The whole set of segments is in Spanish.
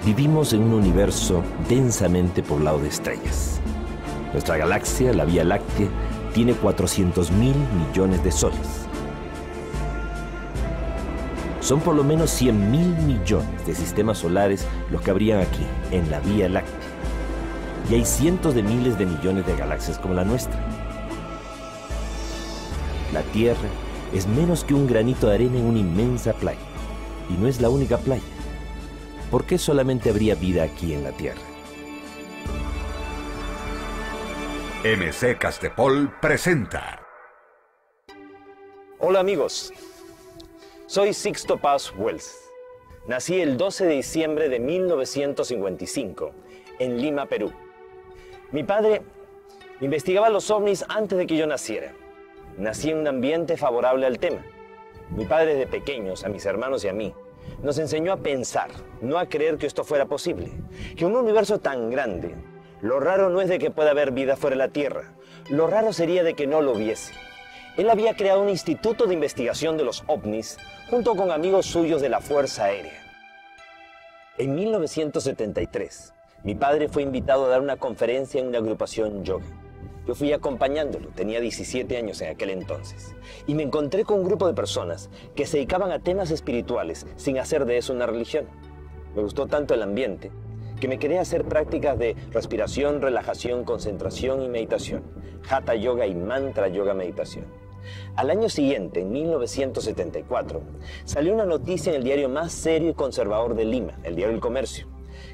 Vivimos en un universo densamente poblado de estrellas. Nuestra galaxia, la Vía Láctea, tiene 400.000 millones de soles. Son por lo menos 100.000 millones de sistemas solares los que habrían aquí, en la Vía Láctea. Y hay cientos de miles de millones de galaxias como la nuestra. La Tierra es menos que un granito de arena en una inmensa playa. Y no es la única playa. ¿Por qué solamente habría vida aquí en la Tierra? MC Castepol presenta. Hola amigos, soy Sixto Paz Wells. Nací el 12 de diciembre de 1955 en Lima, Perú. Mi padre investigaba los ovnis antes de que yo naciera. Nací en un ambiente favorable al tema. Mi padre desde pequeños, a mis hermanos y a mí, nos enseñó a pensar, no a creer que esto fuera posible. Que un universo tan grande, lo raro no es de que pueda haber vida fuera de la Tierra. Lo raro sería de que no lo hubiese. Él había creado un instituto de investigación de los ovnis junto con amigos suyos de la Fuerza Aérea. En 1973, mi padre fue invitado a dar una conferencia en una agrupación yoga. Yo fui acompañándolo, tenía 17 años en aquel entonces, y me encontré con un grupo de personas que se dedicaban a temas espirituales sin hacer de eso una religión. Me gustó tanto el ambiente que me quedé a hacer prácticas de respiración, relajación, concentración y meditación, Hatha Yoga y Mantra Yoga Meditación. Al año siguiente, en 1974, salió una noticia en el diario más serio y conservador de Lima, el Diario El Comercio,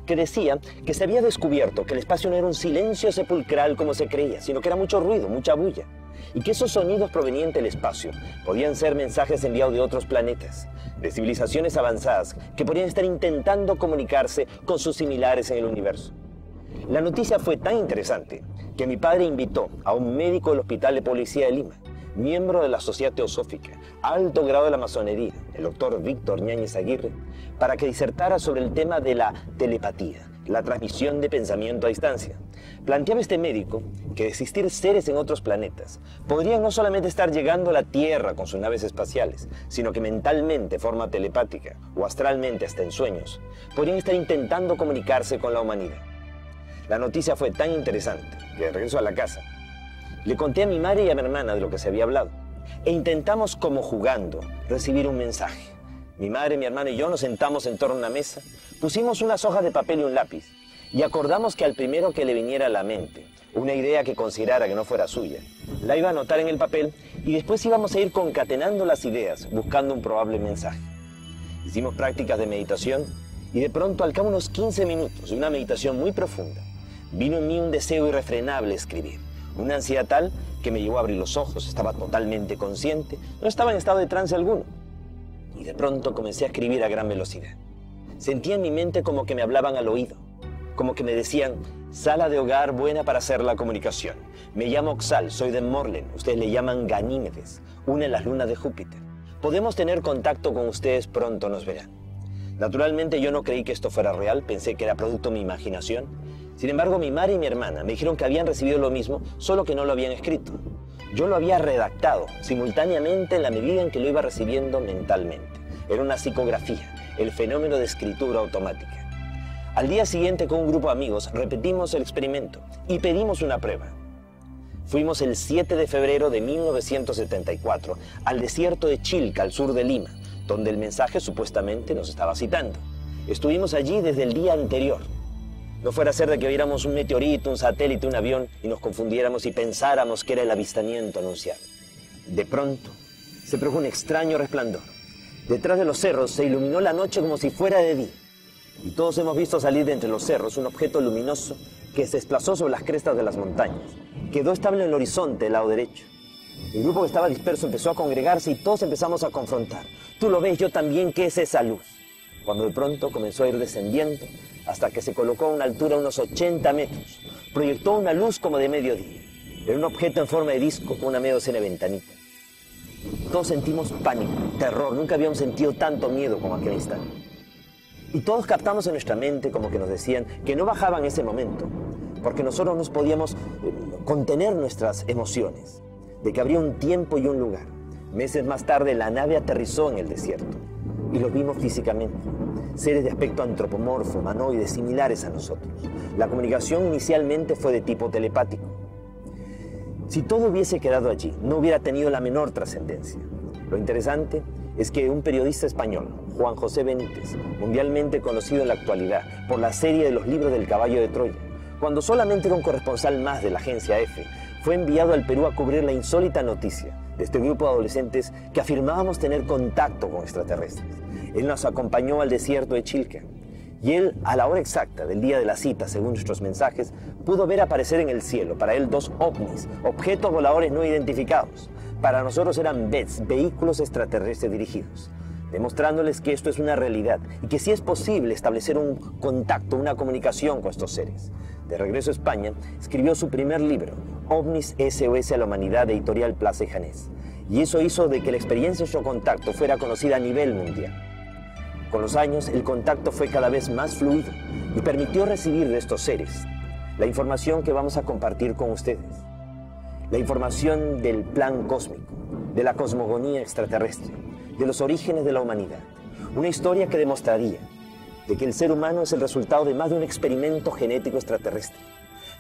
que decía que se había descubierto que el espacio no era un silencio sepulcral como se creía, sino que era mucho ruido, mucha bulla, y que esos sonidos provenientes del espacio podían ser mensajes enviados de otros planetas, de civilizaciones avanzadas que podrían estar intentando comunicarse con sus similares en el universo. La noticia fue tan interesante que mi padre invitó a un médico del Hospital de Policía de Lima, miembro de la Sociedad Teosófica, alto grado de la masonería, el doctor Víctor Ñáñez Aguirre, para que disertara sobre el tema de la telepatía, la transmisión de pensamiento a distancia. Planteaba este médico que de existir seres en otros planetas, podrían no solamente estar llegando a la Tierra con sus naves espaciales, sino que mentalmente, de forma telepática, o astralmente hasta en sueños, podrían estar intentando comunicarse con la humanidad. La noticia fue tan interesante que de regreso a la casa, le conté a mi madre y a mi hermana de lo que se había hablado, e intentamos, como jugando, recibir un mensaje. Mi madre, mi hermano y yo nos sentamos en torno a una mesa, pusimos unas hojas de papel y un lápiz, y acordamos que al primero que le viniera a la mente una idea que considerara que no fuera suya, la iba a anotar en el papel y después íbamos a ir concatenando las ideas, buscando un probable mensaje. Hicimos prácticas de meditación y de pronto, al cabo de unos 15 minutos de una meditación muy profunda, vino en mí un deseo irrefrenable de escribir. Una ansiedad tal que me llevó a abrir los ojos, estaba totalmente consciente, no estaba en estado de trance alguno. Y de pronto comencé a escribir a gran velocidad. Sentía en mi mente como que me hablaban al oído, como que me decían: sala de hogar buena para hacer la comunicación. Me llamo Oxal, soy de Morlen, ustedes le llaman Ganímedes, una de las lunas de Júpiter. Podemos tener contacto con ustedes, pronto nos verán. Naturalmente yo no creí que esto fuera real, pensé que era producto de mi imaginación. Sin embargo, mi madre y mi hermana me dijeron que habían recibido lo mismo, solo que no lo habían escrito. Yo lo había redactado simultáneamente en la medida en que lo iba recibiendo mentalmente. Era una psicografía, el fenómeno de escritura automática. Al día siguiente, con un grupo de amigos, repetimos el experimento y pedimos una prueba. Fuimos el 7 de febrero de 1974 al desierto de Chilca, al sur de Lima, donde el mensaje supuestamente nos estaba citando. Estuvimos allí desde el día anterior. No fuera a ser de que viéramos un meteorito, un satélite, un avión y nos confundiéramos y pensáramos que era el avistamiento anunciado. De pronto, se produjo un extraño resplandor. Detrás de los cerros se iluminó la noche como si fuera de día. Y todos hemos visto salir de entre los cerros un objeto luminoso que se desplazó sobre las crestas de las montañas. Quedó estable en el horizonte del lado derecho. El grupo que estaba disperso empezó a congregarse y todos empezamos a confrontar. Tú lo ves, yo también, ¿qué es esa luz? Cuando de pronto comenzó a ir descendiendo hasta que se colocó a una altura de unos 80 metros. Proyectó una luz como de mediodía. Era un objeto en forma de disco con una media docena de ventanitas. Todos sentimos pánico, terror. Nunca habíamos sentido tanto miedo como aquel instante. Y todos captamos en nuestra mente como que nos decían que no bajaban en ese momento, porque nosotros no podíamos contener nuestras emociones, de que habría un tiempo y un lugar. Meses más tarde la nave aterrizó en el desierto y los vimos físicamente. seres de aspecto antropomorfo, humanoides, similares a nosotros. La comunicación inicialmente fue de tipo telepático. Si todo hubiese quedado allí, no hubiera tenido la menor trascendencia. Lo interesante es que un periodista español, Juan José Benítez, mundialmente conocido en la actualidad por la serie de los libros del caballo de Troya, cuando solamente era un corresponsal más de la agencia EFE, fue enviado al Perú a cubrir la insólita noticia de este grupo de adolescentes que afirmábamos tener contacto con extraterrestres. Él nos acompañó al desierto de Chilca y él, a la hora exacta del día de la cita, según nuestros mensajes, pudo ver aparecer en el cielo, para él, 2 ovnis, objetos voladores no identificados. Para nosotros eran BETs, vehículos extraterrestres dirigidos, demostrándoles que esto es una realidad y que sí es posible establecer un contacto, una comunicación con estos seres. De regreso a España, escribió su primer libro, OVNIS SOS a la Humanidad, de Editorial Plaza y Janés. Y eso hizo de que la experiencia de su contacto fuera conocida a nivel mundial. Con los años, el contacto fue cada vez más fluido y permitió recibir de estos seres la información que vamos a compartir con ustedes. La información del plan cósmico, de la cosmogonía extraterrestre, de los orígenes de la humanidad. Una historia que demostraría de que el ser humano es el resultado de más de un experimento genético extraterrestre.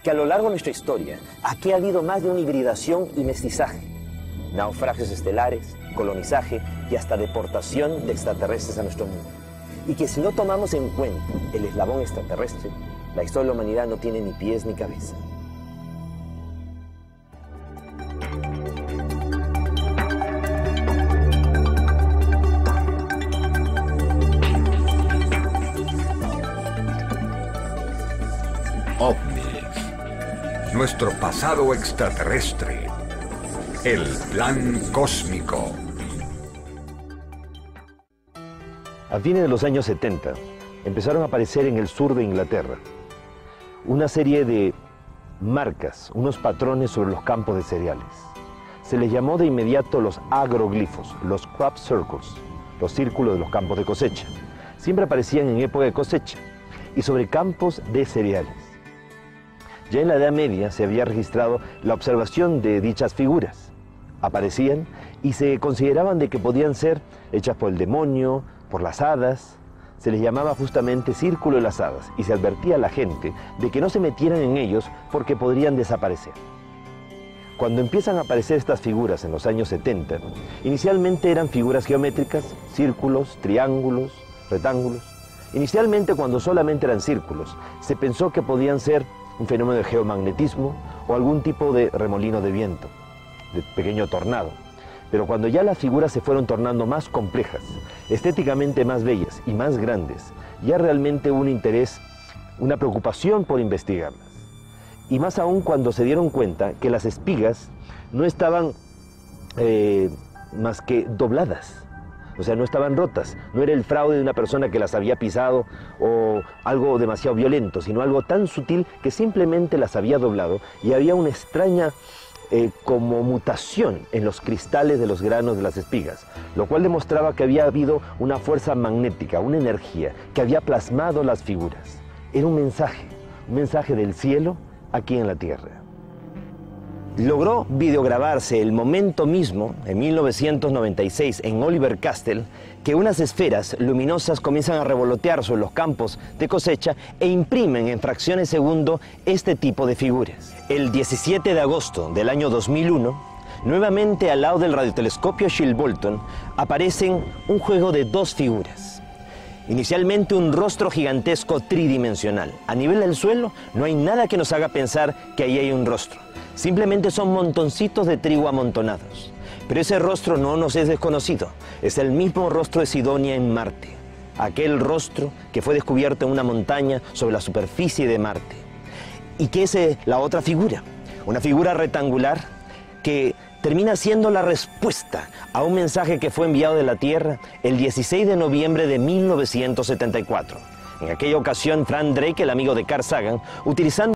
Que a lo largo de nuestra historia, aquí ha habido más de una hibridación y mestizaje, naufragios estelares, colonizaje y hasta deportación de extraterrestres a nuestro mundo. Y que si no tomamos en cuenta el eslabón extraterrestre, la historia de la humanidad no tiene ni pies ni cabeza. OVNIS, nuestro pasado extraterrestre, el plan cósmico. A fines de los años 70, empezaron a aparecer en el sur de Inglaterra una serie de marcas, unos patrones sobre los campos de cereales. Se les llamó de inmediato los agroglifos, los crop circles, los círculos de los campos de cosecha. Siempre aparecían en época de cosecha y sobre campos de cereales. Ya en la Edad Media se había registrado la observación de dichas figuras. Aparecían y se consideraban de que podían ser hechas por el demonio, por las hadas. Se les llamaba justamente Círculo de las Hadas y se advertía a la gente de que no se metieran en ellos porque podrían desaparecer. Cuando empiezan a aparecer estas figuras en los años 70, inicialmente eran figuras geométricas, círculos, triángulos, rectángulos. Inicialmente, cuando solamente eran círculos, se pensó que podían ser un fenómeno de geomagnetismo o algún tipo de remolino de viento, de pequeño tornado. Pero cuando ya las figuras se fueron tornando más complejas, estéticamente más bellas y más grandes, ya realmente hubo un interés, una preocupación por investigarlas. Y más aún cuando se dieron cuenta que las espigas no estaban más que dobladas. O sea, no estaban rotas, no era el fraude de una persona que las había pisado o algo demasiado violento, sino algo tan sutil que simplemente las había doblado y había una extraña como mutación en los cristales de los granos de las espigas, lo cual demostraba que había habido una fuerza magnética, una energía que había plasmado las figuras. Era un mensaje del cielo aquí en la tierra. Logró videograbarse el momento mismo, en 1996, en Oliver Castle, que unas esferas luminosas comienzan a revolotear sobre los campos de cosecha e imprimen en fracciones de segundo este tipo de figuras. El 17 de agosto del año 2001, nuevamente al lado del radiotelescopio Shilbolton, aparecen un juego de 2 figuras. Inicialmente un rostro gigantesco tridimensional. A nivel del suelo no hay nada que nos haga pensar que ahí hay un rostro. Simplemente son montoncitos de trigo amontonados. Pero ese rostro no nos es desconocido. Es el mismo rostro de Sidonia en Marte. Aquel rostro que fue descubierto en una montaña sobre la superficie de Marte. ¿Y qué es la otra figura? Una figura rectangular que termina siendo la respuesta a un mensaje que fue enviado de la Tierra el 16 de noviembre de 1974. En aquella ocasión, Frank Drake, el amigo de Carl Sagan, utilizando